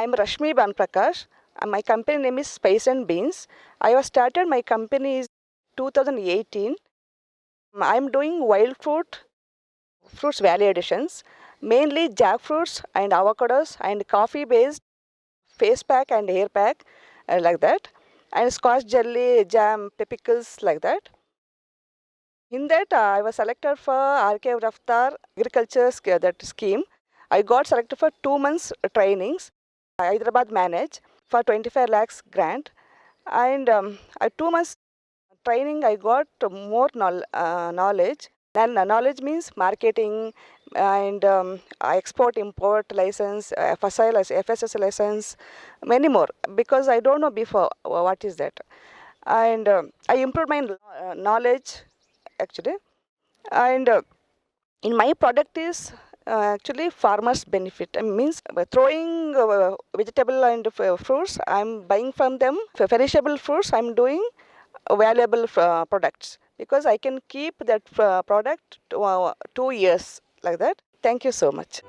I'm Rashmi Bhanuprakash. My company name is Spice and Beans. I have started my company in 2018. I'm doing wild fruits value additions, mainly jackfruits and avocados and coffee-based face pack and hair pack, like that, and scotch jelly, jam, pickles, like that. In that, I was selected for RKVY-RAFTAAR agriculture that scheme. I got selected for 2 months trainings. Hyderabad manage for 25 lakhs grant, and 2 months training I got more knowledge. And knowledge means marketing and export import license, FSS license, many more, because I don't know before what is that. And I improved my knowledge actually. And in my product is actually farmers benefit. Means by throwing vegetable and fruits, I'm buying from them. For perishable fruits, I'm doing valuable products, because I can keep that product 2 years, like that. Thank you so much.